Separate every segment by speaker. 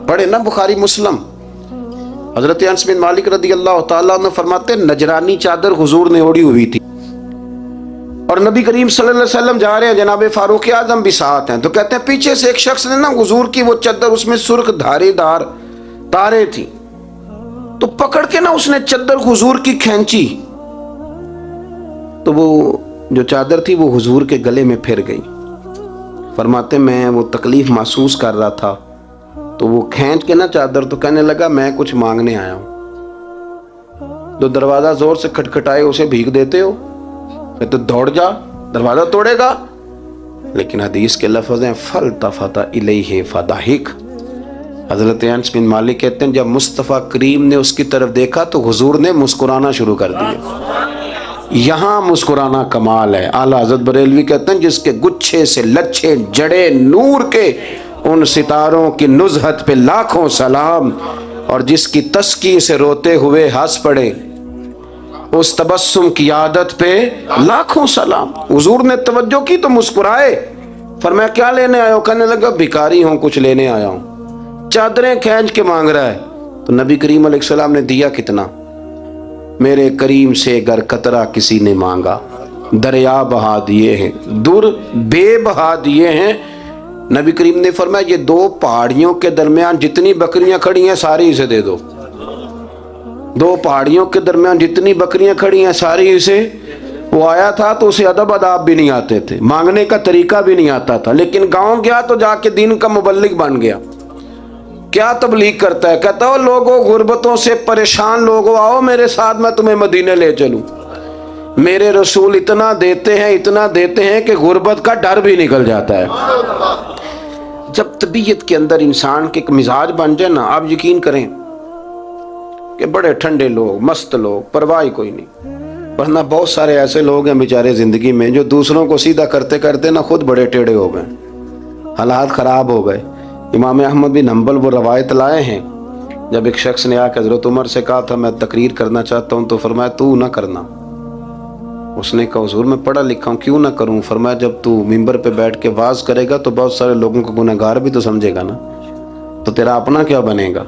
Speaker 1: पढ़े ना बुखारी मुस्लिम। हजरत अनस बिन मालिक रदी अल्लाह ताला अन्हु फरमाते नजरानी चादर हुजूर ने ओढ़ी हुई थी और नबी करीम सल्लल्लाहु अलैहि वसल्लम जा रहे हैं, जनाब फारूक आजम भी साथ हैं, तो कहते हैं पीछे से एक शख्स ने ना हुजूर की वो चादर, उसमें सुर्ख धारीदार तारे थी, तो पकड़ के ना उसने चादर हुजूर की खींची, तो वो जो चादर थी वो हुजूर के गले में फिर गई। फरमाते मैं वो तकलीफ महसूस कर रहा था, तो वो खींच के ना चादर, तो कहने लगा मैं कुछ मांगने आया हूं। तो दरवाजा जोर से खटखटाए, उसे भीख देते हो, तो दौड़ जा, दरवाजा तोड़ेगा। लेकिन हदीस के लफ्ज़ हैं फल तफता इलैहि फदाहिक। हजरत अनस बिन मालिक कहते हैं जब मुस्तफ़ा करीम ने उसकी तरफ देखा तो हुजूर ने मुस्कुराना शुरू कर दिया। यहाँ मुस्कुराना कमाल है। आला हज़रत बरेलवी कहते हैं जिसके गुच्छे से लच्छे जड़े नूर के उन सितारों की नुज़हत पे लाखों सलाम, और जिसकी तस्की से रोते हुए हंस पड़े उस तबस्सुम की आदत पे लाखों सलाम। हुजूर ने तवज्जो की तो मुस्कुराए। फरमाया क्या लेने आया हो? कहने लगा भिखारी हूं, कुछ लेने आया हूं। चादरें खींच के मांग रहा है। तो नबी करीम अलैहिस्सलाम ने दिया कितना? मेरे करीम से अगर कतरा किसी ने मांगा दरिया बहा दिए हैं, दुर बे बहा दिए हैं। नबी करीम ने फरमाया ये दो पहाड़ियों के दरमियान जितनी बकरियां खड़ी हैं सारी इसे दे दो। दो पहाड़ियों के दरमियान जितनी बकरियां खड़ी हैं सारी इसे। वो आया था तो उसे अदब अदाब भी नहीं आते थे, मांगने का तरीका भी नहीं आता था, लेकिन गांव गया तो जाके दीन का मुबल्लिग बन गया। क्या तबलीग करता है? कहता हो लोगों गुर्बतों से परेशान लोगों आओ मेरे साथ, मैं तुम्हें मदीने ले चलूं। मेरे रसूल इतना देते हैं कि गुर्बत का डर भी निकल जाता है। जब तबीयत के अंदर इंसान के एक मिजाज बन जाए ना, आप यकीन करें कि बड़े ठंडे लोग, मस्त लोग, परवाह कोई नहीं। वरना बहुत सारे ऐसे लोग हैं बेचारे जिंदगी में जो दूसरों को सीधा करते करते ना खुद बड़े टेढ़े हो गए, हालात खराब हो गए। इमाम अहमद बिन हंबल वो रवायत लाए हैं, जब एक शख्स ने आकर हज़रत उमर से कहा था मैं तकरीर करना चाहता हूँ, तो फरमाया तू ना करना। उसने कहा हुजूर मैं पढ़ा लिखा हूँ, क्यों ना करूँ? फरमाया जब तू मिंबर पे बैठ के वाज करेगा तो बहुत सारे लोगों को गुनहगार भी तो समझेगा ना, तो तेरा अपना क्या बनेगा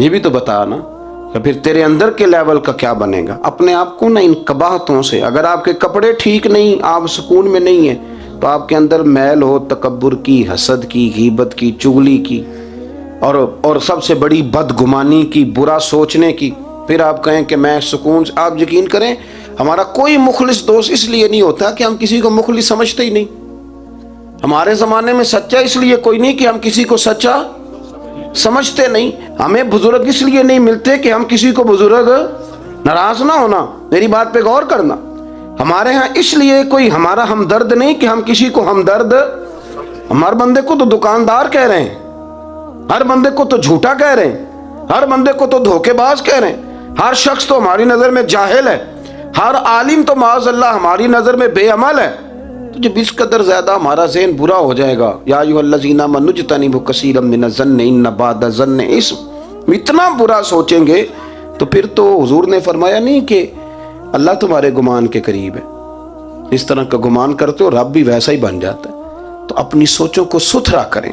Speaker 1: ये भी तो बता ना, या फिर तेरे अंदर के लेवल का क्या बनेगा। अपने आप को ना इन कबाहतों से, अगर आपके कपड़े ठीक नहीं, आप सुकून में नहीं है, तो आपके अंदर मैल हो तकब्बुर की, हसद की, गीबत की, चुगली की, और सबसे बड़ी बदगुमानी की, बुरा सोचने की, फिर आप कहें कि मैं सुकून। आप यकीन करें हमारा कोई मुखलिस दोस्त इसलिए नहीं होता कि हम किसी को मुखलिस समझते ही नहीं। हमारे ज़माने में सच्चा इसलिए कोई नहीं कि हम किसी को सच्चा समझते नहीं। हमें बुजुर्ग इसलिए नहीं मिलते कि हम किसी को बुजुर्ग नाराज ना होना। मेरी बात पे गौर करना। हमारे यहाँ इसलिए कोई हमारा हमदर्द नहीं कि हम किसी को हमदर्द, हमारे बंदे को तो दुकानदार कह रहे हैं, हर बंदे को तो झूठा कह रहे हैं, हर बंदे को तो धोखेबाज कह रहे हैं, हर शख्स तो हमारी नजर में जाहिल है, हर आलिम तो माज़अल्लाह हमारी नजर में बेअमल है। तो जब इस कदर ज्यादा हमारा ज़हन बुरा हो जाएगा, या अय्युहल्लज़ीना आमनू इज्तनिबू कसीरम मिनज़्ज़न्नि इन्न बअद ज़न्नि इस्म, इतना बुरा सोचेंगे तो फिर तो हुजूर ने फरमाया नहीं कि अल्लाह तुम्हारे गुमान के करीब है। इस तरह का गुमान करते हो रब भी वैसा ही बन जाता है। तो अपनी सोचों को सुथरा करें,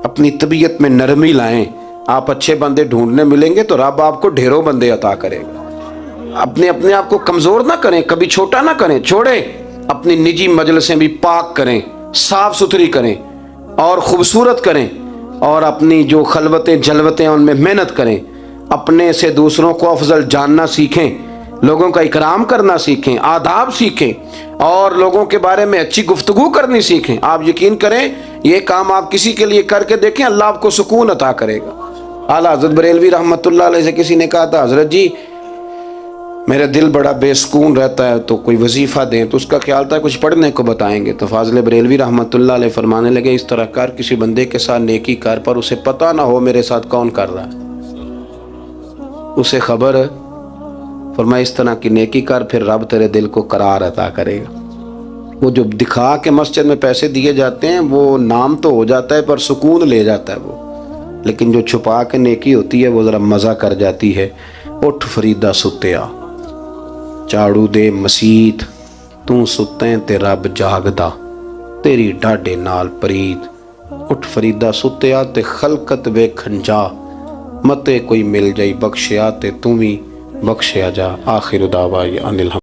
Speaker 1: अपनी तबीयत में नरमी लाएं। आप अच्छे बंदे ढूंढने मिलेंगे तो रब आपको ढेरों बंदे अता करेगा। अपने आप को कमजोर ना करें, कभी छोटा ना करें, छोड़े अपनी निजी मजलिसें भी पाक करें, साफ सुथरी करें और खूबसूरत करें, और अपनी जो खलवतें जलवतें उनमें मेहनत करें। अपने से दूसरों को अफजल जानना सीखें, लोगों का इकराम करना सीखें, आदाब सीखें, और लोगों के बारे में अच्छी गुफ्तगू करनी सीखें। आप यकीन करें ये काम आप किसी के लिए करके देखें, अल्लाह आपको सुकून अता करेगा। आला हज़रत बरेलवी रहमतुल्लाह अलैह से किसी ने कहा था हज़रत जी मेरा दिल बड़ा बेसुकून रहता है, तो कोई वजीफ़ा दें। तो उसका ख्याल था कुछ पढ़ने को बताएंगे। तो फाज़िल बरेलवी रहमतुल्लाह अलैह फरमाने लगे इस तरह कर, किसी बंदे के साथ नेकी कर, पर उसे पता ना हो मेरे साथ कौन कर रहा है, उसे खबर। फरमाया इस तरह की नेकी कर, फिर रब तेरे दिल को करार अता करेगा। वो जो दिखा के मस्जिद में पैसे दिए जाते हैं वो नाम तो हो जाता है पर सुकून ले जाता है वो, लेकिन जो छुपा के नेकी होती है वो ज़रा मज़ा कर जाती है। उठ फरीदा सुत्या झाड़ू दे मसीत, तू सुतें ते रब जागदा, तेरी डाडे नाल प्रीत, اٹھ فریدا ستیا تے خلقت ویکھن جا، متے کوئی مل جائی بخشیا تے توں وی بخشیا جا۔ آخر دعوانا ان الحمد